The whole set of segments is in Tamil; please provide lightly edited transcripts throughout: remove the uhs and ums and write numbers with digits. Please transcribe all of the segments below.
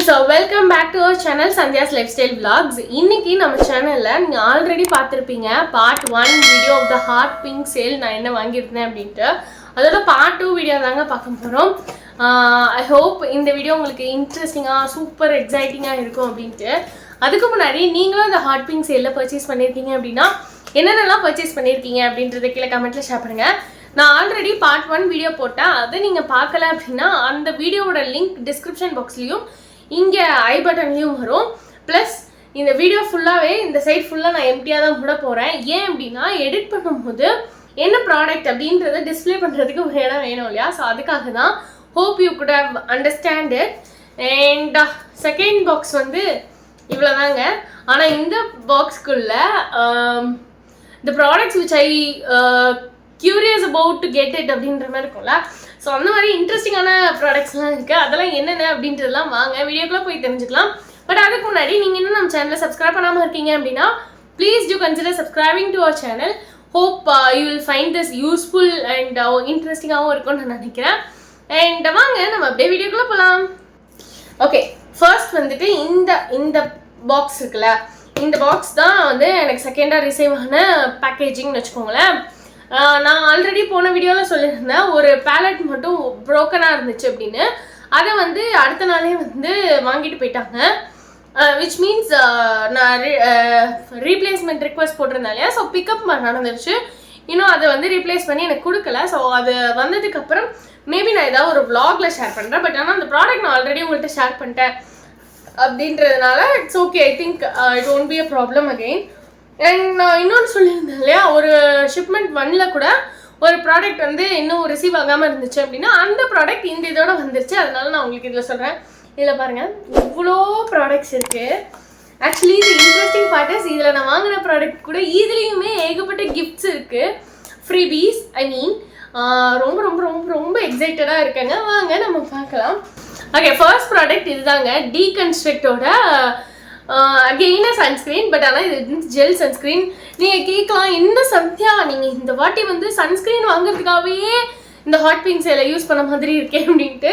So welcome back to our channel Sandhya's Lifestyle Vlogs. இன்னைக்கு நம்ம சேனல்ல நீங்க ஆல்ரெடி பார்த்திருப்பீங்க part 1 video of the hot pink sale நான் என்ன வாங்கியிருந்தேன் அப்படிட்டு. அதோட part 2 வீடியோ தாங்க பார்க்க போறோம். I hope இந்த வீடியோ உங்களுக்கு இன்ட்ரெஸ்டிங்கா சூப்பர் எக்ஸைட்டிங்கா இருக்கும் அப்படிட்டு. அதுக்கு முன்னாடி நீங்களும் இந்த hot pink sale பர்ச்சேஸ் பண்ணிருக்கீங்க அப்படினா என்னென்னலாம் பர்ச்சேஸ் பண்ணிருக்கீங்க அப்படின்றத கீழ கமெண்ட்ல ஷேர் பண்ணுங்க. நான் ஆல்ரெடி part 1 வீடியோ போட்டேன். அதை நீங்க பார்க்கல அப்படினா அந்த வீடியோவோட லிங்க் டிஸ்கிரிப்ஷன் பாக்ஸ்லயும் இங்கே ஐ பட்டன்லையும் வரும். ப்ளஸ் இந்த வீடியோ ஃபுல்லாகவே இந்த சைட் ஃபுல்லாக நான் எம்டியாக தான் கூட போகிறேன். ஏன் அப்படின்னா எடிட் பண்ணும்போது என்ன ப்ராடக்ட் அப்படின்றத டிஸ்பிளே பண்ணுறதுக்கு ஒரு இடம் வேணும் இல்லையா? ஸோ அதுக்காக தான். Hope you could have understand it. And second box வந்து இவ்வளோதாங்க. ஆனால் இந்த பாக்ஸ்க்குள்ளே the products which I curious about to get it அப்படின்ற மாதிரி இருக்கும்ல. ஸோ அந்த மாதிரி இன்ட்ரெஸ்டிங்கான ப்ராடக்ட்ஸ்லாம் இருக்குது. அதெல்லாம் என்னென்ன அப்படின்றதெல்லாம் வாங்க வீடியோக்குள்ளே போய் தெரிஞ்சுக்கலாம். பட் அதுக்கு முன்னாடி நீங்கள் இன்னும் நம்ம சேனலை சப்ஸ்கிரைப் பண்ணாமல் இருக்கீங்க அப்படின்னா please do consider subscribing to our channel. Hope you will find this useful and இன்ட்ரெஸ்டிங்காகவும் இருக்கும்னு நான் நினைக்கிறேன். அண்ட் வாங்க நம்ம அப்படியே வீடியோக்குள்ளே போகலாம். ஓகே, ஃபர்ஸ்ட் வந்துட்டு இந்த பாக்ஸ் இருக்குல்ல, இந்த பாக்ஸ் தான் வந்து எனக்கு செகண்டாக ரிசீவ் ஆன பேக்கேஜிங்னு வச்சுக்கோங்களேன். நான் ஆல்ரெடி போன வீடியோவில் சொல்லியிருந்தேன் ஒரு பேலட் மட்டும் ப்ரோக்கனாக இருந்துச்சு அப்படின்னு. அதை வந்து அடுத்த நாளே வந்து வாங்கிட்டு போயிட்டாங்க. விச் மீன்ஸ் நான் ரீப்ளேஸ்மெண்ட் ரிக்வெஸ்ட் போட்டிருந்தேன் இல்லையா? ஸோ பிக்கப் நடந்துருச்சு. இன்னும் அதை வந்து ரீப்ளேஸ் பண்ணி எனக்கு கொடுக்கல. ஸோ அது வந்ததுக்கப்புறம் மேபி நான் ஏதாவது ஒரு vlogல ஷேர் பண்ணுறேன். பட் ஆனால் அந்த ப்ராடக்ட் நான் ஆல்ரெடி உங்கள்கிட்ட ஷேர் பண்ணிட்டேன் அப்படின்றதுனால it's okay. I think it won't be a problem again. And நான் இன்னொன்று சொல்லியிருந்தேன் இல்லையா, ஒரு ஷிப்மெண்ட் 1ல கூட ஒரு ப்ராடக்ட் வந்து இன்னும் ரிசீவ் ஆகாமல் இருந்துச்சு அப்படின்னா அந்த ப்ராடக்ட் இந்த இதோட வந்துருச்சு. அதனால நான் உங்களுக்கு இதில் சொல்கிறேன். இதில் பாருங்கள் இவ்வளோ ப்ராடக்ட்ஸ் இருக்குது. ஆக்சுவலி இது இன்ட்ரெஸ்டிங் பார்ட்டஸ். இதில் நான் வாங்கின ப்ராடக்ட் கூட இதுலேயுமே ஏகப்பட்ட கிஃப்ட்ஸ் இருக்குது, ஃப்ரீபீஸ். ஐ மீன் ரொம்ப ரொம்ப ரொம்ப ரொம்ப எக்ஸைட்டடாக இருக்காங்க. வாங்க நம்ம பார்க்கலாம். ஓகே, ஃபர்ஸ்ட் ப்ராடக்ட் இதுதாங்க, டீகன்ஸ்ட்ரக்டோட அகெயினாக சன்ஸ்க்ரீன். பட் ஆனால் இது ஜெல் சன்ஸ்க்ரீன். நீங்கள் கேட்கலாம், என்ன சத்யா நீங்கள் இந்த வாட்டி வந்து சன்ஸ்க்ரீன் வாங்குறதுக்காகவே இந்த ஹாட் பிங்க் சேலை யூஸ் பண்ண மாதிரி இருக்கேன் அப்படின்ட்டு.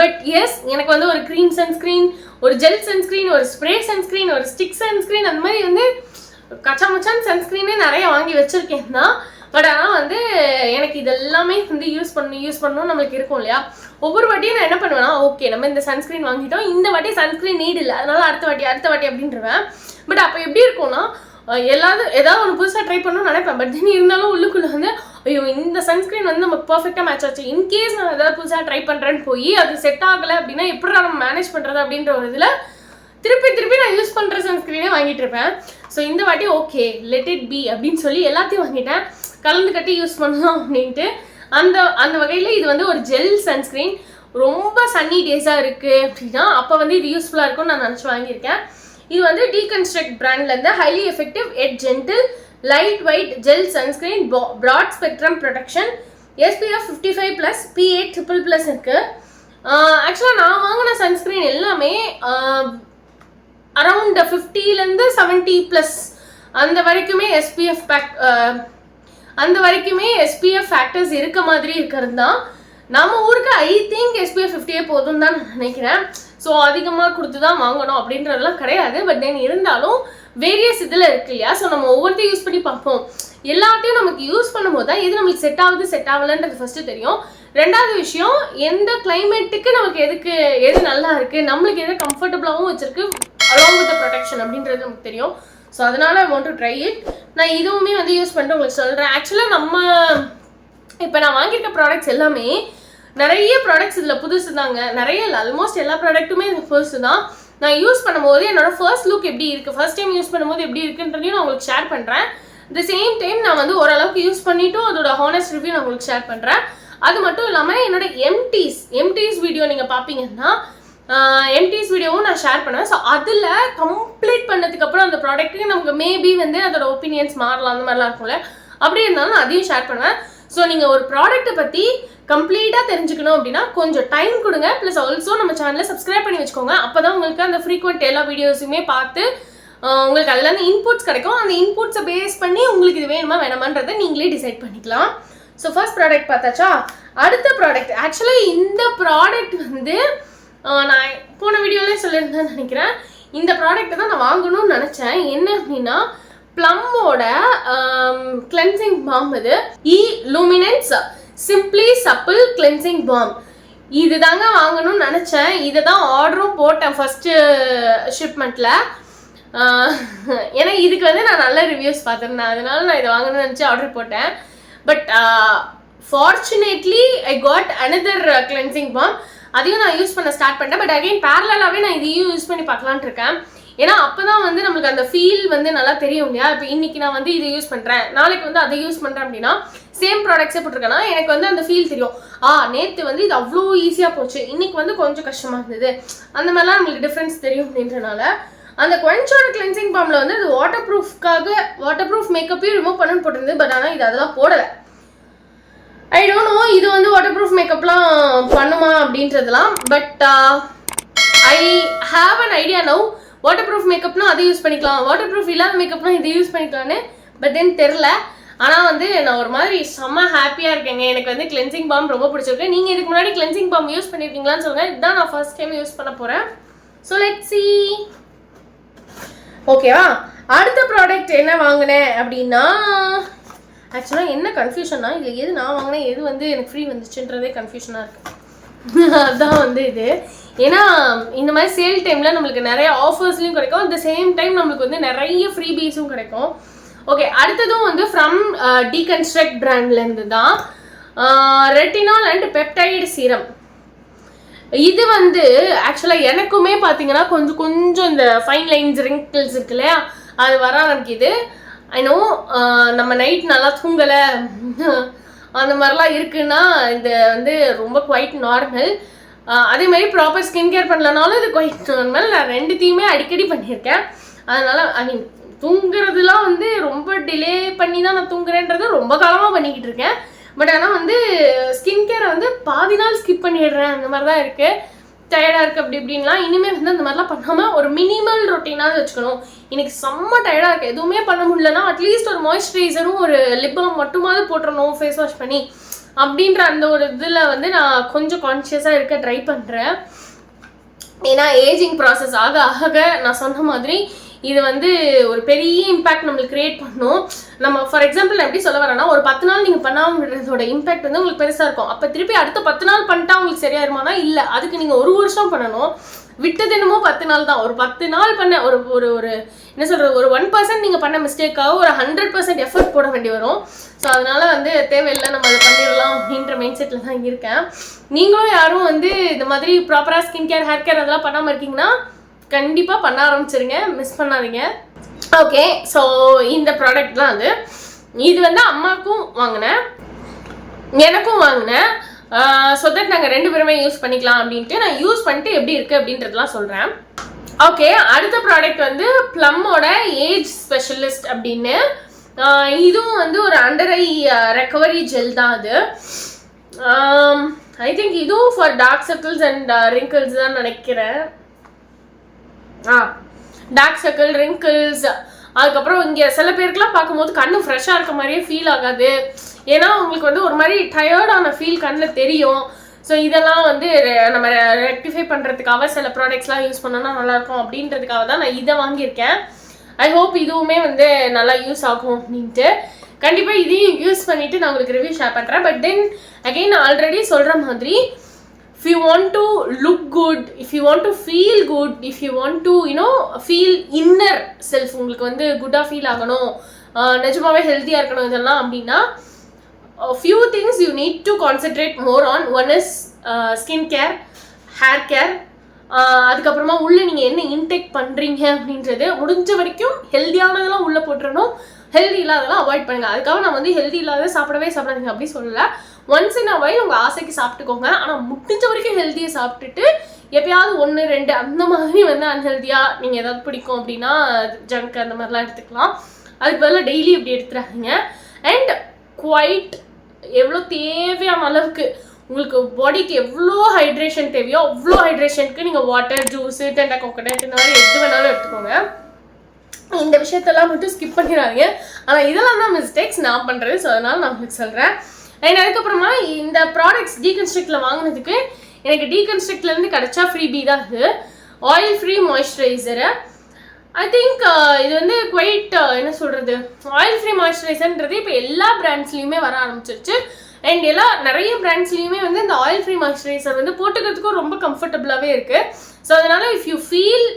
பட் எஸ், எனக்கு வந்து ஒரு க்ரீம் சன்ஸ்க்ரீன், ஒரு ஜெல் சன்ஸ்க்ரீன், ஒரு ஸ்ப்ரே சன்ஸ்க்ரீன், ஒரு ஸ்டிக் சன்ஸ்க்ரீன், அந்த மாதிரி வந்து கச்சா மச்சான் சன்ஸ்க்ரீனே நிறைய வாங்கி வச்சுருக்கேன் தான். பட் ஆனால் வந்து எனக்கு இது எல்லாமே வந்து யூஸ் பண்ணணும் நம்மளுக்கு இருக்கும் இல்லையா? ஒவ்வொரு வாட்டியும் நான் என்ன பண்ணுவேன்னா, ஓகே நம்ம இந்த சன்ஸ்க்ரீன் வாங்கிட்டோம், இந்த வாட்டி சன்ஸ்க்ரீன் நீட் இல்லை, அதனால அடுத்த வாட்டி அப்படின்றவேன். பட் அப்போ எப்படி இருக்கும்னா ஏதாவது ஒன்று புதுசாக ட்ரை பண்ணணும்னு நினைப்பேன். பட் தென் இருந்தாலும் உள்ளுக்குள்ளே வந்து ஐயோ இந்த சன்ஸ்க்ரீன் வந்து நமக்கு பர்ஃபெக்டாக மேட்ச் ஆச்சு. இன்கேஸ் நான் ஏதாவது புதுசாக ட்ரை பண்ணுறேன்னு போய் அது செட் ஆகலை அப்படின்னா எப்படி நம்ம மேனேஜ் பண்ணுறது அப்படின்ற ஒரு இதில் திருப்பி நான் யூஸ் பண்ணுற சன்ஸ்க்ரீனே வாங்கிட்டு இருப்பேன். ஸோ இந்த வாட்டி ஓகே லெட் இட் பி அப்படின்னு சொல்லி எல்லாத்தையும் வாங்கிட்டேன், கலந்து கட்டி யூஸ் பண்ணலாம் அப்படின்ட்டு. அந்த வகையில் இது வந்து ஒரு ஜெல் சன்ஸ்க்ரீன். ரொம்ப சன்னி டேஸாக இருக்குது அப்படின்னா அப்போ வந்து இது யூஸ்ஃபுல்லாக இருக்கும்னு நான் நினச்சி வாங்கியிருக்கேன். இது வந்து டீகன்ஸ்ட்ரக்ட் பிராண்ட்லேருந்து highly effective yet gentle lightweight gel sunscreen, broad spectrum protection, SPF 55+, PA++ இருக்குது. ஆக்சுவலாக நான் வாங்கின சன்ஸ்க்ரீன் எல்லாமே அரவுண்ட் 50லேருந்து 70+ அந்த வரைக்குமே SPF ஃபேக்டர்ஸ் இருக்க மாதிரி இருக்கிறது தான். நம்ம ஊருக்கு ஐ திங்க் SPF 50 போதும் தான் நான் நினைக்கிறேன். ஸோ அதிகமாக கொடுத்து தான் வாங்கணும் அப்படின்றதெல்லாம் கிடையாது. பட் தென் இருந்தாலும் வேரியஸ் இதில் இருக்கு இல்லையா? ஸோ நம்ம ஒவ்வொருத்தையும் யூஸ் பண்ணி பார்ப்போம். எல்லாத்தையும் நமக்கு யூஸ் பண்ணும்போது தான் எது நம்மளுக்கு செட் ஆகலைன்றது ஃபஸ்ட்டு தெரியும். ரெண்டாவது விஷயம், எந்த கிளைமேட்டுக்கு நமக்கு எது நல்லா இருக்குது, நம்மளுக்கு எது கம்ஃபர்டபுளாகவும் வச்சிருக்கு அலாங் வித் ப்ரொடெக்ஷன் அப்படின்றது நமக்கு தெரியும். ஸோ அதனால் I want to try it. நான் இதுவுமே வந்து யூஸ் பண்ணிட்டு உங்களுக்கு சொல்கிறேன். ஆக்சுவலாக இப்போ நான் வாங்கியிருக்க ப்ராடக்ட்ஸ் எல்லாமே நிறைய ப்ராடக்ட்ஸ் இதில் புதுசு தாங்க. நிறைய இல்லை, ஆல்மோஸ்ட் எல்லா ப்ராடக்ட்டுமே இது புதுசு தான். நான் யூஸ் பண்ணும்போது என்னோட ஃபர்ஸ்ட் லுக் எப்படி இருக்குது, ஃபர்ஸ்ட் டைம் யூஸ் பண்ணும்போது எப்படி இருக்குன்றதையும் நான் உங்களுக்கு ஷேர் பண்ணுறேன். த சேம் டைம் நான் வந்து ஓரளவுக்கு யூஸ் பண்ணிவிட்டும் அதோட ஹானஸ்ட் ரிவ்யூ நான் உங்களுக்கு ஷேர் பண்ணுறேன். அது மட்டும் இல்லாமல் என்னோட எம்டிஸ் வீடியோ நீங்கள் பார்ப்பீங்கன்னா எம்டிஸ் வீடியோவும் நான் ஷேர் பண்ணுவேன். ஸோ அதில் கம்ப்ளீட் பண்ணதுக்கப்புறம் அந்த ப்ராடக்ட்டுக்கு நமக்கு மேபி வந்து அதோட ஒப்பீனியன்ஸ் மாறலாம், அந்த மாதிரிலாம் இருக்கும்ல. அப்படி இருந்தாலும் நான் அதையும் ஷேர் பண்ணுவேன். ஸோ நீங்கள் ஒரு ப்ராடக்ட்டை பற்றி கம்ப்ளீட்டாக தெரிஞ்சுக்கணும் அப்படின்னா கொஞ்சம் டைம் கொடுங்க. ப்ளஸ் ஆல்சோ நம்ம சேனலை சப்ஸ்கிரைப் பண்ணி வச்சுக்கோங்க. அப்போ தான் உங்களுக்கு அந்த ஃப்ரீக்வெண்ட் எல்லா வீடியோஸுமே பார்த்து உங்களுக்கு அதுலேருந்து இன்புட்ஸ் கிடைக்கும். அந்த இன்புட்ஸை பேஸ் பண்ணி உங்களுக்கு இது வேணுமா வேணாமான்றதை நீங்களே டிசைட் பண்ணிக்கலாம். ஸோ ஃபர்ஸ்ட் ப்ராடக்ட் பார்த்தாச்சா? அடுத்த ப்ராடக்ட் ஆக்சுவலாக இந்த ப்ராடக்ட் வந்து நான் போன வீடியோலேயே சொல்லியிருந்தேன்னு நினைக்கிறேன். இந்த ப்ராடக்ட்டை தான் நான் வாங்கணும்னு நினச்சேன். என்ன அப்படின்னா ப்ளம்மோட கிளென்சிங் பாம் இது இலூமினன்ஸ் சிம்பிளி சப்பிள் கிளென்சிங் பாம். இது தாங்க வாங்கணும்னு நினச்சேன். இதை தான் ஆர்டரும் போட்டேன் ஃபஸ்ட்டு ஷிப்மெண்ட்டில். ஏன்னா இதுக்கு வந்து நான் நல்ல ரிவ்யூஸ் பார்த்துருந்தேன், அதனால நான் இதை வாங்கணும்னு நினச்சி ஆர்டர் போட்டேன். But fortunately I got another cleansing balm. அதையும் நான் யூஸ் பண்ண ஸ்டார்ட் பண்ணிட்டேன். பட் அகைன் பேரலாகவே நான் இதையும் யூஸ் பண்ணி பார்க்கலான்ட்டு இருக்கேன். ஏன்னா அப்போ தான் வந்து நம்மளுக்கு அந்த ஃபீல் வந்து நல்லா தெரியும் இல்லையா. இப்போ இன்றைக்கி நான் வந்து இதை யூஸ் பண்ணுறேன், நாளைக்கு வந்து அதை யூஸ் பண்ணுறேன் அப்படின்னா சேம் ப்ராடக்ட்ஸே போட்டிருக்கேன்னா எனக்கு வந்து அந்த ஃபீல் தெரியும். நேற்று வந்து இது அவ்வளோ ஈஸியாக போச்சு, இன்றைக்கி வந்து கொஞ்சம் கஷ்டமாக இருந்தது, அந்த மாதிரிலாம் நம்மளுக்கு டிஃப்ரென்ஸ் தெரியும். அப்படின்றனால அந்த குவென்ச்சோட கிளென்சிங் பாமில் வந்து அது வாட்டர் ப்ரூஃப் மேக்கப்பையும் ரிமூவ் பண்ணுன்னு போட்டிருந்தது. பட் ஆனால் இது அதெல்லாம் போடலை. ஐ டோன்ட் நோ இது வந்து வாட்டர் ப்ரூஃப் மேக்கப்லாம் பண்ணுமா அப்படின்றதுலாம். But I have an idea now. Waterproof மேக்கப்னா அதை யூஸ் பண்ணிக்கலாம், வாட்டர் ப்ரூஃப் இல்லாத மேக்கப்னா இதை யூஸ் பண்ணிக்கலான்னு. பட் தென் தெரில. ஆனால் வந்து நான் ஒரு மாதிரி செம்ம ஹாப்பியாக இருக்கேங்க. எனக்கு வந்து கிளென்சிங் பாம் ரொம்ப பிடிச்சிருக்கு. நீங்கள் இதுக்கு முன்னாடி கிளென்சிங் பாம் யூஸ் பண்ணியிருக்கீங்களான்னு சொல்லுங்கள். இதுதான் நான் ஃபர்ஸ்ட் டைம் யூஸ் பண்ண போகிறேன். So let's see. ஓகேவா, அடுத்த ப்ராடக்ட் என்ன வாங்கினேன் அப்படின்னா, ஆக்சுவலாக என்ன கன்ஃபியூஷன்னா இதில் எது நான் வாங்கினேன் எது வந்து எனக்கு ஃப்ரீ வந்துச்சுன்றதே கன்ஃபியூஷனாக இருக்குது. அதுதான் வந்து இது. ஏன்னா இந்த மாதிரி சேல் டைமில் நம்மளுக்கு நிறைய ஆஃபர்ஸ்லையும் கிடைக்கும், அட் த சேம் டைம் நம்மளுக்கு வந்து நிறைய ஃப்ரீ பீஸும் கிடைக்கும். ஓகே, அடுத்ததும் வந்து ஃப்ரம் டீகன்ஸ்ட்ரக்ட் பிராண்ட்லேருந்து தான் ரெட்டினால் அண்ட் பெப்டைடு சீரம். இது வந்து ஆக்சுவலாக எனக்குமே பார்த்தீங்கன்னா கொஞ்சம் இந்த ஃபைன் லைன்ஸ் ரிங்கிள்ஸ் இருக்கு இல்லையா, அது வர ஆரம்பிக்குது. ஐ நோ நம்ம நைட் நல்லா தூங்கலை அந்த மாதிரிலாம் இருக்குன்னா இது வந்து ரொம்ப குவைட் நார்மல். அதே மாதிரி ப்ராப்பர் ஸ்கின் கேர் பண்ணலனாலும் இது குவைட் நார்மல். நான் ரெண்டுத்தையுமே அடிக்கடி பண்ணியிருக்கேன். அதனால் ஐ மீன் தூங்குறதுலாம் வந்து ரொம்ப டிலே பண்ணி தான் நான் தூங்குறேன்றது ரொம்ப காலமாக பண்ணிக்கிட்டு இருக்கேன். பட் ஆனால் வந்து ஸ்கின் கேரை வந்து பாதி நாள் ஸ்கிப் பண்ணிடுறேன், அந்த மாதிரி தான் இருக்குது. டயர்டாக இருக்குது அப்படி இப்படின்லாம். இனிமேல் வந்து அந்த மாதிரிலாம் பண்ணாமல் ஒரு மினிமல் ரொட்டீனாவது வச்சுக்கணும். இன்றைக்கி செம்ம டயர்டாக இருக்குது, எதுவுமே பண்ண முடியலன்னா அட்லீஸ்ட் ஒரு மாய்ஸ்சரைசரும் ஒரு லிப் பாம் மட்டுமாவது போட்டுறணும் ஃபேஸ் வாஷ் பண்ணி அப்படின்ற அந்த ஒரு இதில் வந்து நான் கொஞ்சம் கான்ஷியஸாக இருக்க ட்ரை பண்ணுறேன். ஏன்னா ஏஜிங் ப்ராசஸ் ஆக ஆக நான் சொன்ன மாதிரி இது வந்து ஒரு பெரிய இம்பேக்ட் நம்மளுக்கு கிரியேட் பண்ணும். நம்ம ஃபார் எக்ஸாம்பிள் நான் எப்படி சொல்ல வரேன்னா, ஒரு 10 நாள் நீங்கள் பண்ணாமல் விடுறதோட இம்பேக்ட் வந்து உங்களுக்கு பெருசாக இருக்கும். அப்போ திருப்பி அடுத்த 10 நாள் பண்ணிட்டா உங்களுக்கு சரியாயிருமானா இல்லை, அதுக்கு நீங்கள் 1 வருஷம் பண்ணணும். விட்டது என்னமோ 10 நாள் தான். ஒரு 10 நாள் பண்ண ஒரு ஒரு ஒரு என்ன சொல்கிறது, ஒரு 1% நீங்கள் பண்ண மிஸ்டேக்காக ஒரு 100% எஃபர்ட் போட வேண்டி வரும். ஸோ அதனால் வந்து தேவையில்லை, நம்ம அதை பண்ணிடலாம் அப்படின்ற மைண்ட் செட்டில் தான் இருக்கேன். நீங்களும் யாரும் வந்து இந்த மாதிரி ப்ராப்பராக ஸ்கின் கேர் ஹேர் கேர் அதெல்லாம் பண்ணாமல் இருக்கீங்கன்னா கண்டிப்பாக பண்ண ஆரம்பிச்சிருங்க, மிஸ் பண்ணாதீங்க. ஓகே, ஸோ இந்த ப்ராடக்ட்லாம் வந்து இது வந்து அம்மாவுக்கும் வாங்கினேன், எனக்கும் வாங்கினேன். ஸோ தட் நாங்கள் 2 பேருமே யூஸ் பண்ணிக்கலாம் அப்படின்ட்டு நான் யூஸ் பண்ணிட்டு எப்படி இருக்குது அப்படின்றதுலாம் சொல்கிறேன். ஓகே, அடுத்த ப்ராடக்ட் வந்து ப்ளம்மோட ஏஜ் ஸ்பெஷலிஸ்ட் அப்படின்னு. இதுவும் வந்து ஒரு அண்டர் ஐ ரெக்கவரி ஜெல் தான். அது ஐ திங்க் இதுவும் for dark circles and wrinkles தான் நினைக்கிறேன். டார்க் சர்க்கிள், ரிங்கிள்ஸ், அதுக்கப்புறம் இங்கே சில பேருக்குலாம் பார்க்கும்போது கண்ணு ஃப்ரெஷ்ஷாக இருக்க மாதிரியே ஃபீல் ஆகாது. ஏன்னா உங்களுக்கு வந்து ஒரு மாதிரி டயர்டான ஃபீல் கண்ணில் தெரியும். ஸோ இதெல்லாம் வந்து நம்ம ரெக்டிஃபை பண்ணுறதுக்காக சில ப்ராடக்ட்ஸ்லாம் யூஸ் பண்ணோன்னா நல்லாயிருக்கும் அப்படின்றதுக்காக தான் நான் இதை வாங்கியிருக்கேன். ஐ ஹோப் இதுவுமே வந்து நல்லா யூஸ் ஆகும் அப்படின்ட்டு. கண்டிப்பாக இதையும் யூஸ் பண்ணிவிட்டு நான் உங்களுக்கு ரிவ்யூ ஷேர் பண்ணுறேன். பட் தென் அகெயின் நான் ஆல்ரெடி சொல்கிற மாதிரி, if you want to look good, if you want to feel good, if you want to feel inner self, உங்களுக்கு வந்து குட்டா ஃபீல் ஆகணும், நிஜமாவே ஹெல்த்தியாக இருக்கணும் இதெல்லாம் அப்படின்னா few things you need to concentrate more on. One is skin care, hair care, அதுக்கப்புறமா உள்ளே நீங்கள் என்ன இன்டேக் பண்ணுறீங்க அப்படின்றது முடிஞ்ச வரைக்கும் ஹெல்த்தியானதெல்லாம் உள்ளே போட்டுறணும், ஹெல்தி இல்லாதெல்லாம் அவாய்ட் பண்ணுங்கள். அதுக்காக நான் வந்து ஹெல்தி இல்லாத சாப்பிடாதீங்க அப்படி சொல்லலை. ஒன்ஸ் இன் அ வைல் உங்கள் ஆசைக்கு சாப்பிட்டுக்கோங்க. ஆனால் முடிஞ்ச வரைக்கும் ஹெல்த்தியை சாப்பிட்டுட்டு எப்பயாவது 1-2 அந்த மாதிரி வந்து அன்ஹெல்த்தியாக நீங்கள் ஏதாவது பிடிக்கும் அப்படின்னா ஜங்க் அந்த மாதிரிலாம் எடுத்துக்கலாம். அதுக்கு பதிலாக டெய்லி இப்படி எடுத்துறாதீங்க. அண்ட் குவைட் எவ்வளோ தேவையான அளவுக்கு உங்களுக்கு பாடிக்கு எவ்வளோ ஹைட்ரேஷன் தேவையோ அவ்வளோ ஹைட்ரேஷனுக்கு நீங்கள் வாட்டர், ஜூஸு, டெண்டா கோகோனட் இந்த மாதிரி எது வேணாலும் எடுத்துக்கோங்க. இந்த விஷயத்தெல்லாம் மட்டும் ஸ்கிப் பண்ணிடாதீங்க. ஆனால் இதெல்லாம் தான் மிஸ்டேக்ஸ் நான் பண்ணுறது. ஸோ அதனால் நான் உங்களுக்கு சொல்கிறேன். அண்ட் அதுக்கப்புறமா இந்த ப்ராடக்ட்ஸ் டீகன்ஸ்ட்ரக்டில் வாங்கினதுக்கு எனக்கு டீகன்ஸ்ட்ரக்ட்லேருந்து கிடச்சா ஃப்ரீபி தான் இது. Oil free moisturiser. I think இது வந்து குவைட் என்ன சொல்கிறது, ஆயில் ஃப்ரீ மாய்ஸ்சரைசர்ன்றது இப்போ எல்லா பிராண்ட்ஸ்லேயுமே வர ஆரம்பிச்சிருச்சு. அண்ட் நிறைய பிராண்ட்ஸ்லேயுமே வந்து இந்த ஆயில் ஃப்ரீ மாய்ஸ்சரைசர் வந்து போட்டுக்கிறதுக்கும் ரொம்ப கம்ஃபர்டபுளாகவே இருக்குது. ஸோ அதனால் இஃப் யூ ஃபீல்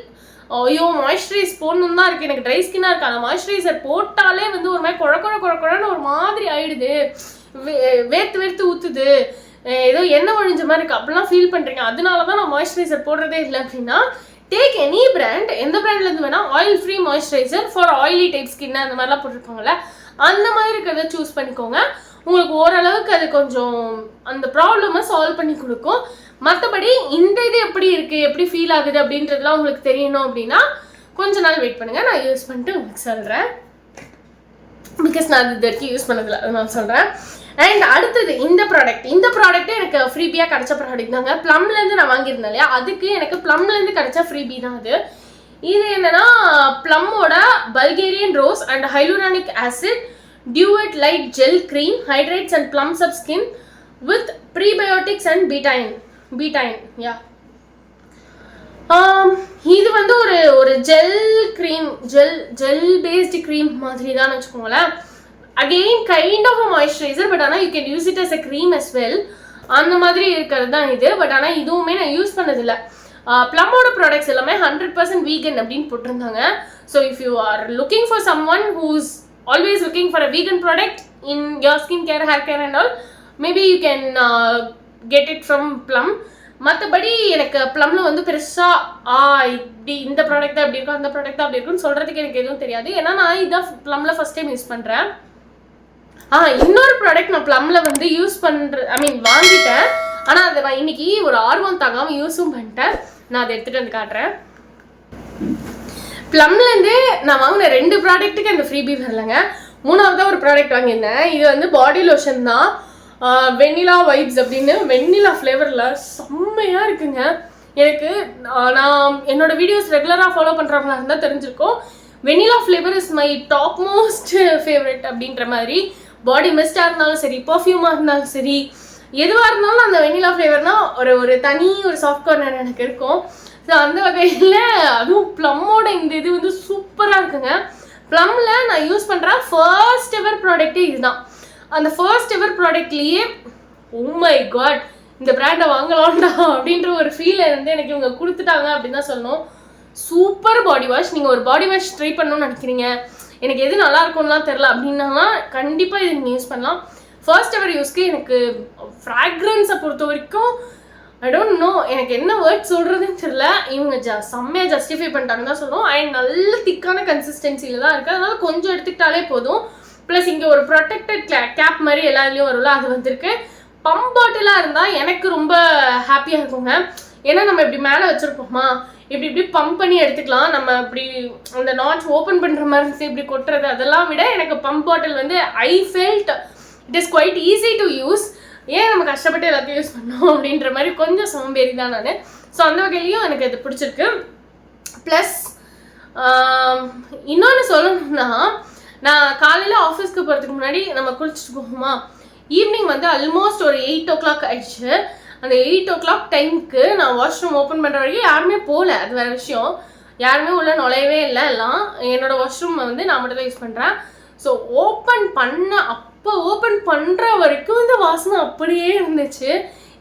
ஐயோ மாய்ஸ்சரைஸ் போடணும் தான் இருக்குது, எனக்கு ட்ரை ஸ்கின்னாக இருக்குது, அந்த மாய்ஸ்சரைசர் போட்டாலே வந்து ஒரு மாதிரி குழக்குழன்னு ஒரு மாதிரி ஆயிடுது, வேர்த்து ஊற்றுது, ஏதோ எண்ணெய் ஒழிஞ்ச மாதிரி இருக்குது அப்படிலாம் ஃபீல் பண்ணுறீங்க, அதனால தான் நான் மாய்ஸ்சரைசர் போடுறதே இல்லை அப்படின்னா டேக் எனி பிராண்ட், எந்த பிராண்ட்லேருந்து வேணால் oil free moisturiser for oily type skin அந்த மாதிரிலாம் போட்டிருப்பாங்கல்ல, அந்த மாதிரி இருக்கிறத சூஸ் பண்ணிக்கோங்க. உங்களுக்கு ஓரளவுக்கு அது கொஞ்சம் அந்த ப்ராப்ளமை சால்வ் பண்ணி கொடுக்கும். மற்றபடி இந்த இது எப்படி இருக்குது, எப்படி ஃபீல் ஆகுது அப்படின்றதுலாம் உங்களுக்கு தெரியணும் அப்படின்னா கொஞ்ச நாள் வெயிட் பண்ணுங்கள், நான் யூஸ் பண்ணிட்டு உங்களுக்கு சொல்கிறேன். பிகாஸ் நான் இது வரைக்கும் யூஸ் பண்ணதில்லை, அது நான் சொல்கிறேன். அண்ட் அடுத்தது இந்த ப்ராடக்ட் எனக்கு ஃப்ரீபியாக கிடைச்ச ப்ராடக்ட் தாங்க. ப்ளம்லேருந்து நான் வாங்கியிருந்தேன் இல்லையா, அதுக்கு எனக்கு ப்ளம்லேருந்து கிடைச்ச ஃப்ரீபி தான் அது. இது என்னன்னா ப்ளம்மோட Bulgarian rose and hyaluronic acid dewy light gel cream hydrates and plumps up skin with prebiotics and betaine யா. இது வந்து ஒரு gel cream, gel based cream மாதிரி தான் வச்சுக்கோங்களேன். Again kind of a moisturiser, but ஆனால் you can use it as a cream as well, அந்த மாதிரி இருக்கிறது தான் இது. பட் ஆனால் இதுவுமே நான் யூஸ் பண்ணதில்லை. ப்ளம்மோட ப்ராடக்ட்ஸ் எல்லாமே 100% வீகன் அப்படின்னு போட்டிருந்தாங்க. So if you are looking for someone who's always looking for a vegan product in your skin care, hair care and all, maybe you can get it from Plum. மற்றபடி எனக்கு ப்ளம்ல வந்து பெருசாக இப்படி இந்த ப்ராடக்ட் தான் அப்படி இருக்கும், அந்த ப்ராடக்ட் தான் அப்படி இருக்குன்னு சொல்கிறதுக்கு எனக்கு எதுவும் தெரியாது. ஏன்னா நான் இதான் ப்ளம்ல ஃபஸ்ட் டைம் யூஸ் பண்ணுறேன். இன்னொரு ப்ராடக்ட் நான் ப்ளம்ல வந்து யூஸ் வாங்கிட்டேன். ஆனால் அதை நான் இன்னைக்கு ஒரு ஆர்வம் தாங்காமல் யூஸும் பண்ணிட்டேன். நான் அதை எடுத்துகிட்டு வந்து காட்டுறேன். ப்ளம்லேருந்து நான் வாங்கின 2 ப்ராடக்ட்டுக்கு அந்த ஃப்ரீபி வரலைங்க. 3ஆவதாக ஒரு ப்ராடக்ட் வாங்கியிருந்தேன். இது வந்து பாடி லோஷன் தான், வெண்ணிலா வைப்ஸ் அப்படின்னு வெண்ணிலா ஃப்ளேவரில் செம்மையாக இருக்குங்க. எனக்கு நான் என்னோட வீடியோஸ் ரெகுலராக ஃபாலோ பண்ணுறவங்களா இருந்தால் தெரிஞ்சிருக்கோம். Vanilla flavour is my top most favourite அப்படின்ற மாதிரி. பாடி மிஸ்டாக இருந்தாலும் சரி, பர்ஃப்யூமாக இருந்தாலும் சரி, எதுவாக இருந்தாலும் அந்த வெண்ணிலா ஃப்ளேவர்னால் ஒரு தனி ஒரு சாஃப்ட் கார்னர் எனக்கு இருக்கும். ஸோ அந்த வகையில் அதுவும் ப்ளம்மோட இந்த இது வந்து சூப்பராக இருக்குங்க. ப்ளம்மில் நான் யூஸ் பண்ணுற ஃபர்ஸ்ட் எவர் ப்ராடக்ட்டே இதுதான். அந்த ஃபர்ஸ்ட் எவர் ப்ராடக்ட்லேயே ஓ மை காட் இந்த பிராண்டை வாங்கலாம்டா அப்படின்ற ஒரு ஃபீலை வந்து எனக்கு இவங்க கொடுத்துட்டாங்க அப்படின்னு தான் சொல்லணும். Super body wash. நீங்கள் ஒரு பாடி வாஷ் ட்ரை பண்ணணும்னு நினைக்கிறீங்க, எனக்கு எது நல்லா இருக்கும்லாம் தெரில அப்படின்னா கண்டிப்பாக இது நீங்கள் யூஸ் பண்ணலாம். ஃபர்ஸ்ட் எவர் யூஸ்க்கு எனக்கு ஃப்ராக்ரன்ஸை பொறுத்த வரைக்கும் ஐ டோன்ட் நோ, எனக்கு என்ன வேர்ட் சொல்கிறதுன்னு தெரில. இவங்க செம்மையாக ஜஸ்டிஃபை பண்ணிட்டாங்கன்னு தான் சொல்லுவோம். அண்ட் நல்ல திக்கான கன்சிஸ்டன்சியில் தான் இருக்குது, அதனால் கொஞ்சம் எடுத்துக்கிட்டாலே போதும். ப்ளஸ் இங்கே ஒரு ப்ரொடெக்டட் கேப் மாதிரி எல்லாத்துலேயும் வரும்ல, அது வந்துருக்கு. பம்ப் பாட்டிலாக இருந்தால் எனக்கு ரொம்ப ஹாப்பியாக இருக்குங்க. ஏன்னா நம்ம இப்படி மேலே வச்சுருப்போமா, இப்படி பம்ப் பண்ணி எடுத்துக்கலாம். நம்ம இப்படி அந்த நாட்ச் ஓப்பன் பண்ணுற மாதிரி இருந்துச்சு, இப்படி கொட்டுறது அதெல்லாம் விட எனக்கு பம்ப் பாட்டில் வந்து I felt it is quite easy to use. ஏன் நம்ம கஷ்டப்பட்டு எல்லாத்தையும் யூஸ் பண்ணோம் அப்படின்ற மாதிரி கொஞ்சம் சோம்பேறி தான் நான். ஸோ அந்த வகையிலையும் எனக்கு அது பிடிச்சிருக்கு. ப்ளஸ் இன்னொன்று சொல்லணும்னா, நான் காலையில் ஆஃபீஸ்க்கு போகிறதுக்கு முன்னாடி நம்ம குளிச்சுட்டு போகுமா, ஈவினிங் வந்து ஆல்மோஸ்ட் ஒரு 8 o'clock ஆயிடுச்சு. அந்த 8 o'clock டைமுக்கு நான் வாஷ்ரூம் ஓப்பன் பண்ணுற வரைக்கும் யாருமே போகல, அது வேறு விஷயம். யாருமே உள்ள நுழையவே இல்லை, எல்லாம் என்னோடய வாஷ்ரூம் வந்து நான் மட்டும் தான் யூஸ் பண்ணுறேன். ஸோ ஓப்பன் பண்ணுற வரைக்கும் இந்த வாசனை அப்படியே இருந்துச்சு.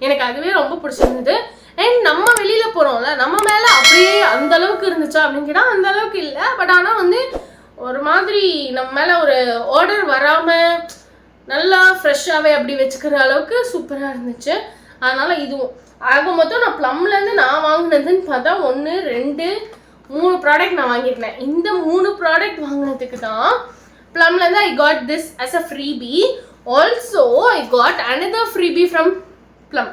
எனக்கு அதுவே ரொம்ப பிடிச்சிருந்தது. அண்ட் நம்ம வெளியில் போகிறோம்ல, நம்ம மேலே அப்படியே அந்த அளவுக்கு இருந்துச்சா அப்படின்னு கேட்டால் அந்த அளவுக்கு இல்லை. பட் ஆனால் வந்து ஒரு மாதிரி நம்ம மேலே ஒரு ஆர்டர் வராமல் நல்லா ஃப்ரெஷ்ஷாகவே அப்படி வச்சுக்கிற அளவுக்கு சூப்பராக இருந்துச்சு. அதனால் இதுவும் ஆக மொத்தம் நான் ப்ளம்லேருந்து நான் வாங்கினதுன்னு பார்த்தா 1 2 3 ப்ராடக்ட் நான் வாங்கியிருந்தேன். இந்த 3 ப்ராடக்ட் வாங்கினதுக்கு தான் ப்ளம்லேருந்து I got this as a freebie. Also I got another freebie from Plum.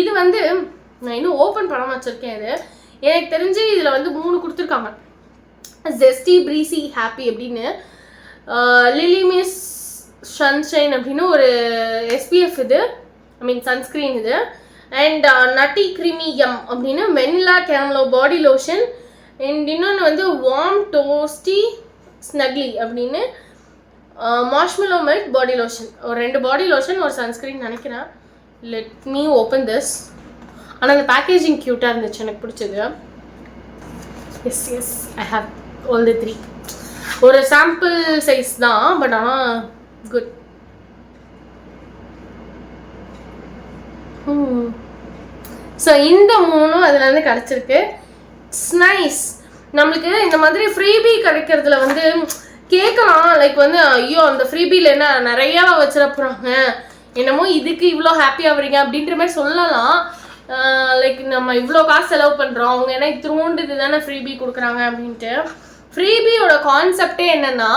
இது வந்து நான் இன்னும் ஓப்பன் பண்ணாமல் வச்சுருக்கேன். இது எனக்கு தெரிஞ்சு இதில் வந்து 3 கொடுத்துருக்காங்க. ஜெஸ்டி ப்ரீசி ஹாப்பி அப்படின்னு, லிலி மிஸ் சன்ஷைன் அப்படின்னு ஒரு SPF இது, சன்ஸ்க்ரீன் இது. அண்ட் நட்டி கிரீமி எம் அப்படின்னு வெனிலா கேரமலோ பாடி லோஷன். அண்ட் இன்னொன்று வந்து வார்ம் டோஸ்டி ஸ்னக்லி அப்படின்னு மார்ஷ்மெலோ மில்க் பாடி லோஷன். ஒரு 2 பாடி லோஷன் ஒரு சன்ஸ்க்ரீன் நினைக்கிறேன். Let me open this. ஆனால் அந்த பேக்கேஜிங் க்யூட்டாக இருந்துச்சு, எனக்கு பிடிச்சது. Yes I have all the 3. ஒரு சாம்பிள் சைஸ் தான், பட் ஆனால் குட். ஸோ இந்த 3 அதுலேருந்து கிடச்சிருக்கு. It's nice. நம்மளுக்கு இந்த மாதிரி ஃப்ரீபி கிடைக்கிறதுல வந்து கேட்கலாம், லைக் வந்து ஐயோ அந்த ஃப்ரீபியில் என்ன நிறையா வச்சிடப்போகிறாங்க, என்னமோ இதுக்கு இவ்வளோ ஹாப்பி ஆகுறீங்க அப்படின்ற மாதிரி சொல்லலாம். லைக் நம்ம இவ்வளோ காசு செலவு பண்ணுறோம், அவங்க ஏன்னா இத்திரோண்டு இது தானே ஃப்ரீபி கொடுக்குறாங்க அப்படின்ட்டு. ஃப்ரீபியோட கான்செப்டே என்னென்னா,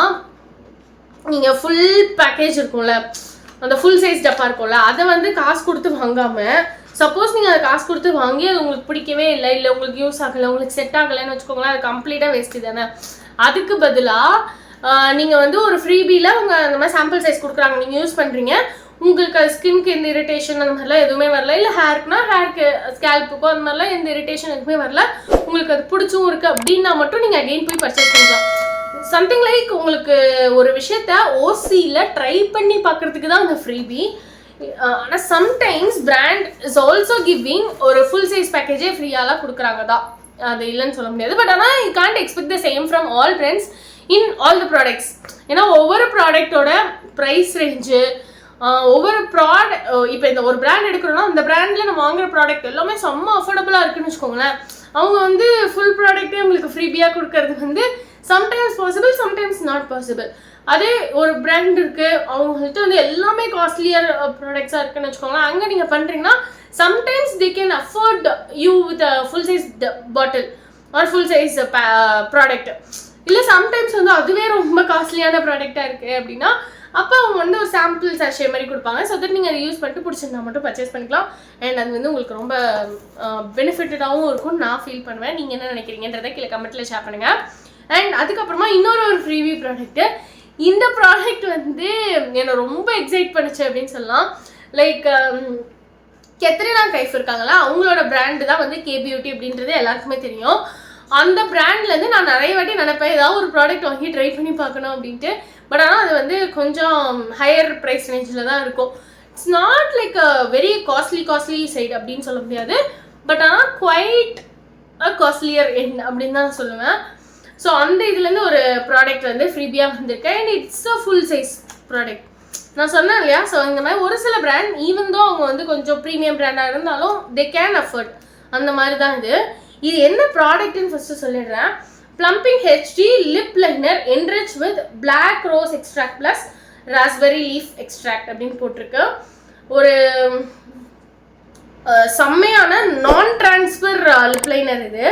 நீங்கள் ஃபுல் பேக்கேஜ் இருக்கும்ல, அந்த ஃபுல் சைஸ் டப்பா இருக்கும்ல, அதை வந்து காசு கொடுத்து வாங்காமல், சப்போஸ் நீங்கள் அதை காசு கொடுத்து வாங்கி அது உங்களுக்கு பிடிக்கவே இல்லை உங்களுக்கு யூஸ் ஆகலை, உங்களுக்கு செட் ஆகலைன்னு வச்சுக்கோங்களேன், அது கம்ப்ளீட்டாக வேஸ்ட்டு தானே. அதுக்கு பதிலாக நீங்கள் வந்து ஒரு ஃப்ரீபியில் அவங்க அந்த மாதிரி சாம்பிள் சைஸ் கொடுக்குறாங்க, நீங்கள் யூஸ் பண்ணுறீங்க, உங்களுக்கு அது ஸ்கின்க்கு எந்த இரிட்டேஷன் அந்த மாதிரிலாம் எதுவுமே வரல, இல்லை ஹேருக்குனா ஹேருக்கு ஸ்கேல்ப்புக்கோ அந்த மாதிரிலாம் எந்த இரிட்டேஷன் எதுவுமே வரல, உங்களுக்கு அது பிடிச்சும் இருக்குது அப்படின்னா மட்டும் நீங்கள் அகெயின் போய் பர்ச்சேஸ் பண்ணிக்கலாம். சம்திங் லைக் உங்களுக்கு ஒரு விஷயத்த ஓசியில் ட்ரை பண்ணி பார்க்குறதுக்கு தான் அந்த ஃப்ரீபி. ஆனால் sometimes brand is also giving ஒரு ஃபுல் சைஸ் பேக்கேஜே ஃப்ரீயாலாம் கொடுக்குறாங்க தான், அது இல்லைன்னு சொல்ல முடியாது. பட் ஆனால் you can't expect the same from all brands in all the products. ஏன்னா ஒவ்வொரு ப்ராடக்டோட ப்ரைஸ் ரேஞ்சு, ஒவ்வொரு இப்போ இந்த ஒரு பிராண்ட் எடுக்கிறோன்னா அந்த பிராண்டில் நம்ம வாங்குற ப்ராடக்ட் எல்லாமே செம்ம அஃபோர்டபுளாக இருக்குன்னு வச்சுக்கோங்களேன். அவங்க வந்து ஃபுல் ப்ராடக்ட்டே உங்களுக்கு ஃப்ரீபியாக கொடுக்கறது வந்து sometimes possible, sometimes not possible. அதே ஒரு பிராண்ட் இருக்குது, அவங்கள்ட்ட வந்து எல்லாமே காஸ்ட்லியர் ப்ராடக்ட்ஸாக இருக்குன்னு வச்சுக்கோங்களேன், அங்கே நீங்கள் பண்ணுறீங்கன்னா sometimes they can afford you with full size bottle or full size product. இல்லை சம்டைம்ஸ் வந்து அதுவே ரொம்ப காஸ்ட்லியான ப்ராடக்டாக இருக்குது அப்படின்னா அப்போ அவங்க வந்து ஒரு சாம்பிள் சஷே மாதிரி கொடுப்பாங்க. ஸோ தட் நீங்கள் அதை யூஸ் பண்ணிட்டு பிடிச்சிருந்தா மட்டும் பர்ச்சேஸ் பண்ணிக்கலாம். அண்ட் அது வந்து உங்களுக்கு ரொம்ப பெனிஃபிட்டடாகவும் இருக்கும்னு நான் ஃபீல் பண்ணுவேன். நீங்கள் என்ன நினைக்கிறீங்கன்றதை கீழே கமெண்ட்டில் ஷேர் பண்ணுங்கள். அண்ட் அதுக்கப்புறமா இன்னொரு ஃப்ரீவி ப்ராடக்ட்டு, இந்த ப்ராடக்ட் வந்து என்னை ரொம்ப எக்ஸைட் பண்ணிச்சு அப்படின்னு சொல்லலாம். லைக் கெத்ரினா கைஃப் இருக்காங்களா, அவங்களோட பிராண்டு தான் வந்து கே பியூட்டி அப்படின்றது எல்லாருக்குமே தெரியும். அந்த பிராண்ட்லேருந்து நான் நிறைய வாட்டி நினைப்பேன் ஏதாவது ஒரு ப்ராடக்ட் வாங்கி ட்ரை பண்ணி பார்க்கணும் அப்படின்ட்டு. பட் ஆனால் அது வந்து கொஞ்சம் ஹையர் ப்ரைஸ் ரேஞ்சில் தான் இருக்கும். It's not like a very costly side அப்படின்னு சொல்ல முடியாது, பட் ஆனால் குவைட் அ காஸ்ட்லியர் எண்ட் அப்படின்னு தான் சொல்லுவேன். ஸோ அந்த இதுலேருந்து ஒரு ப்ராடக்ட் வந்து ஃப்ரீபியாக வந்திருக்கு. And it's a full size product. நான் சொன்னேன் இல்லையா, ஸோ இந்த மாதிரி ஒரு சில பிராண்ட் ஈவன் தான் அவங்க வந்து கொஞ்சம் ப்ரீமியம் பிராண்டாக இருந்தாலும் தே கேன் அஃபோர்ட், அந்த மாதிரி தான் இது. இது என்ன ப்ராடக்ட்னு ஃபஸ்ட்டு சொல்லிடுறேன். Plumping HD Lip Liner Enriched with Black Rose Extract Plus Raspberry Leaf Extract அப்படின்னு போட்டிருக்கு. ஒரு செம்மையான நான் டிரான்ஸ்ஃபர் லிப் லைனர் இது.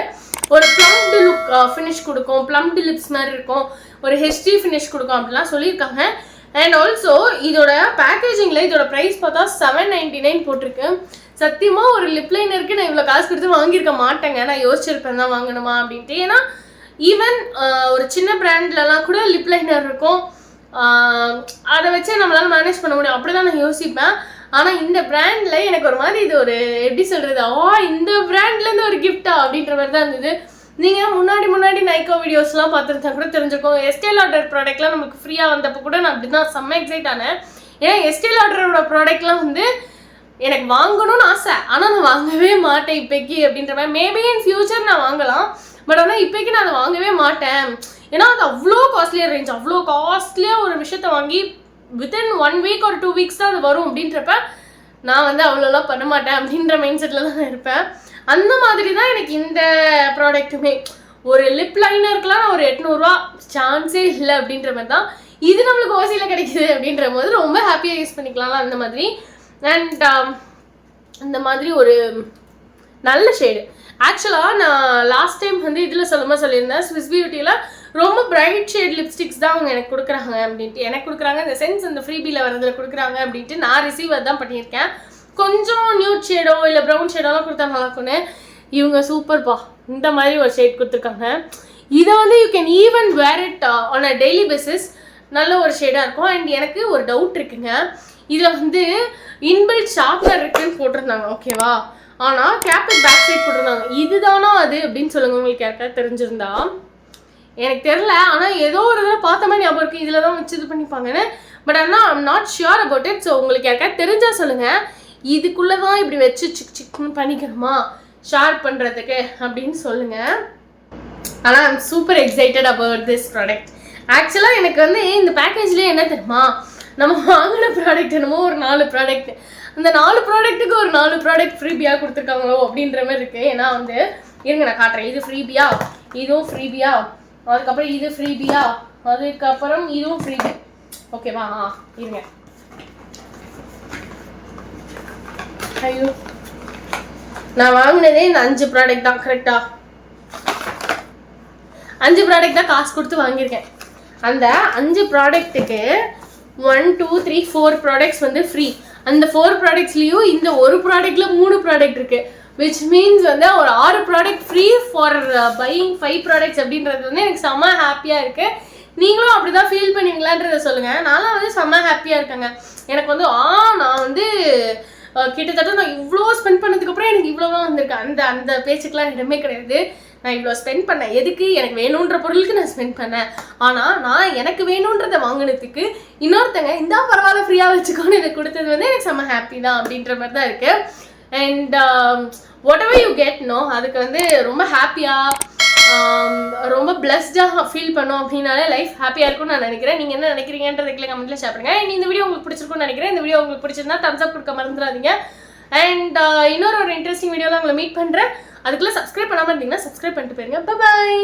ஒரு ப்ளம்டு லுக் ஃபினிஷ் கொடுக்கும், ப்ளம்டு லிப்ஸ் மாதிரி இருக்கும், ஒரு ஹெச்டி ஃபினிஷ் கொடுக்கும் அப்படிலாம் சொல்லியிருக்காங்க. அண்ட் ஆல்சோ இதோட பேக்கேஜிங்கில் இதோட ப்ரைஸ் பார்த்தா $7.99 போட்டிருக்கு. சத்தியமாக ஒரு லிப் லைனருக்கு நான் இவ்வளோ காசு கொடுத்து வாங்கியிருக்க மாட்டேங்க, நான் யோசிச்சிருப்பேன் தான் வாங்கணுமா அப்படின்ட்டு. ஏன்னா ஈவன் ஒரு சின்ன பிராண்ட்லலாம் கூட லிப் லைனர் இருக்கும், அதை வச்சு நம்மளால் மேனேஜ் பண்ண முடியும், அப்படி தான் நான் யோசிப்பேன். ஆனால் இந்த பிராண்டில் எனக்கு ஒரு மாதிரி இது ஒரு எப்படி சொல்கிறது, இந்த பிராண்ட்லேருந்து ஒரு கிஃப்டா அப்படின்ற மாதிரி தான் இருந்தது. நீங்கள் முன்னாடி நைக்கோ வீடியோஸ்லாம் பார்த்துருந்தா கூட தெரிஞ்சிருக்கோம். எஸ்டே லாடர் ப்ராடக்ட்லாம் நமக்கு ஃப்ரீயாக வந்தப்போ கூட நான் அப்படி தான் செம்ம எக்ஸைட் ஆனேன். ஏன்னா எஸ்டே லாடரோட ப்ராடக்ட்லாம் வந்து எனக்கு வாங்கணும்னு ஆசை, ஆனால் நான் வாங்கவே மாட்டேன் இப்போக்கி அப்படின்ற மாதிரி. மேபி இன் ஃபியூச்சர் நான் வாங்கலாம், பட் ஆனால் இப்போக்கி நான் அதை வாங்கவே மாட்டேன். ஏன்னா அது அவ்வளோ காஸ்ட்லியாக ரேஞ்ச், அவ்வளோ காஸ்ட்லியாக ஒரு விஷயத்த வாங்கி வித்தின் 1 வீக் ஒரு 2 வீக்ஸ் தான் அது வரும் அப்படின்றப்ப நான் வந்து அவ்வளோலாம் பண்ண மாட்டேன் அப்படின்ற மைண்ட் செட்டில் தான் இருப்பேன். அந்த மாதிரி தான் எனக்கு இந்த ப்ராடக்ட்டுமே. ஒரு லிப் லைனருக்குலாம் நான் ஒரு 800 ரூபா சான்ஸே இல்லை அப்படின்ற மாதிரி தான். இது நம்மளுக்கு ஓசியில் கிடைக்குது அப்படின்ற போது ரொம்ப ஹாப்பியாக யூஸ் பண்ணிக்கலாம் அந்த மாதிரி. அண்ட் இந்த மாதிரி ஒரு நல்ல ஷேடு. ஆக்சுவலாக நான் லாஸ்ட் டைம் வந்து இதில் சொல்லியிருந்தேன், ஸ்விஸ் பியூட்டியில் ரொம்ப பிரைட் ஷேட் லிப்ஸ்டிக்ஸ் தான் அவங்க எனக்கு கொடுக்குறாங்க அப்படின்ட்டு. எனக்கு கொடுக்குறாங்க இந்த சென்ஸ் இந்த ஃப்ரீபியில் வரதில் கொடுக்குறாங்க அப்படின்ட்டு நான் ரிசீவர் தான் பண்ணியிருக்கேன். கொஞ்சம் நியூட் ஷேடோ இல்லை ப்ரௌன் ஷேடோலாம் கொடுத்தா நல்லாக்குன்னு. இவங்க சூப்பர்ப்பா, இந்த மாதிரி ஒரு ஷேட் கொடுத்துருக்காங்க. இதை வந்து you can even wear it on a daily basis. நல்ல ஒரு ஷேடாக இருக்கும். அண்ட் எனக்கு ஒரு டவுட் இருக்குங்க, இதில் வந்து இன்பில்ட் ஷார்ப்னர் இருக்குன்னு போட்டிருந்தாங்க, ஓகேவா? ஆனால் கேப்டன் பேக் சைட் போட்டிருந்தாங்க. இதுதானா அது அப்படின்னு சொல்லுங்கள், உங்களுக்கு யாருக்காவது தெரிஞ்சிருந்தா. எனக்கு தெரில, ஆனால் ஏதோ ஒரு இதில் பார்த்த மாதிரி ஞாபகம் இருக்குது, இதில் தான் வச்சு இது பண்ணிப்பாங்கன்னு. பட் ஆனால் I'm not sure about it. So உங்களுக்கு யாருக்காவது தெரிஞ்சால் சொல்லுங்கள், இதுக்குள்ளே தான் இப்படி வச்சு சிக்னு பண்ணிக்கணுமா ஷார்ப் பண்ணுறதுக்கு அப்படின்னு சொல்லுங்கள். ஆனால் I'm super excited about this product. ஆக்சுவலாக எனக்கு வந்து இந்த பேக்கேஜ்லேயே என்ன தெரியுமா, நம்ம வாங்கின ப்ராடக்ட் என்னமோ ஒரு 4 ப்ராடக்ட், அந்த 4 ப்ராடக்ட்டுக்கு ஒரு 4 ப்ராடக்ட் ஃப்ரீபியாக கொடுத்துருக்காங்களோ அப்படின்ற மாதிரி இருக்குது. ஏன்னா வந்து இருங்க நான் காட்டுறேன். இது ஃப்ரீபியா, இதுவும் ஃப்ரீபியா, அதுக்கப்புறம் இது ஃப்ரீபியா, அதுக்கப்புறம் இதுவும் ஃப்ரீபி. ஓகேவா? இருங்க. ஐயோ, நான் வாங்கினதே இந்த 5 ப்ராடக்ட் தான். கரெக்டா 5 ப்ராடக்ட் தான் காசு கொடுத்து வாங்கியிருக்கேன். அந்த 5 ப்ராடக்ட்டுக்கு 1 2 3 4 ப்ராடக்ட்ஸ் வந்து ஃப்ரீ. அந்த 4 ப்ராடக்ட்ஸ்லேயும் இந்த ஒரு ப்ராடக்டில் 3 ப்ராடக்ட் இருக்குது. விச் மீன்ஸ் வந்து ஒரு 6 product free for buying 5 products அப்படின்றது வந்து எனக்கு செம்ம ஹாப்பியாக இருக்குது. நீங்களும் அப்படி தான் ஃபீல் பண்ணுவீங்களான்றதை சொல்லுங்கள். நானும் வந்து செம்ம ஹாப்பியாக இருக்கேங்க. எனக்கு வந்து நான் வந்து கிட்டத்தட்ட நான் இவ்வளோ ஸ்பெண்ட் பண்ணதுக்கப்புறம் எனக்கு இவ்வளோதான் வந்திருக்கு. அந்த பேச்சுக்கெலாம் இடமே கிடையாது. நான் இவ்வளோ ஸ்பெண்ட் பண்ணேன் எதுக்கு, எனக்கு வேணுன்ற பொருளுக்கு நான் ஸ்பெண்ட் பண்ணேன். ஆனால் நான் எனக்கு வேணுன்றதை வாங்கினதுக்கு இன்னொருத்தங்க இந்த பரவாயில்ல ஃப்ரீயாக வச்சுக்கோன்னு இதை கொடுத்தது வந்து எனக்கு செம்ம ஹாப்பி தான் அப்படின்ற மாதிரி தான் இருக்குது. And whatever you get no, அதுக்கு வந்து ரொம்ப ஹாப்பியாக ரொம்ப பிளஸ்டாக ஃபீல் பண்ணோம் அப்படின்னாலே லைஃப் ஹாப்பியாக இருக்கும்னு நான் நினைக்கிறேன். நீங்கள் என்ன நினைக்கிறீங்கன்றதுக்குள்ள கமெண்ட்டில் ஷேர் பண்ணுங்கள். இந்த வீடியோ உங்களுக்கு பிடிச்சிருக்கும்னு நினைக்கிறேன். இந்த வீடியோ உங்களுக்கு பிடிச்சிருந்தா தம்ஸ் அப் கொடுக்க மறந்துடாதீங்க. அண்ட் இன்னொரு இன்ட்ரெஸ்டிங் வீடியோவில் உங்களை மீட் பண்ணுறேன். அதுக்குள்ளே சப்ஸ்கிரைப் பண்ணாமல் இருந்தீங்கன்னா சப்ஸ்கிரைப் பண்ணிட்டு போயிருங்க. பாய்.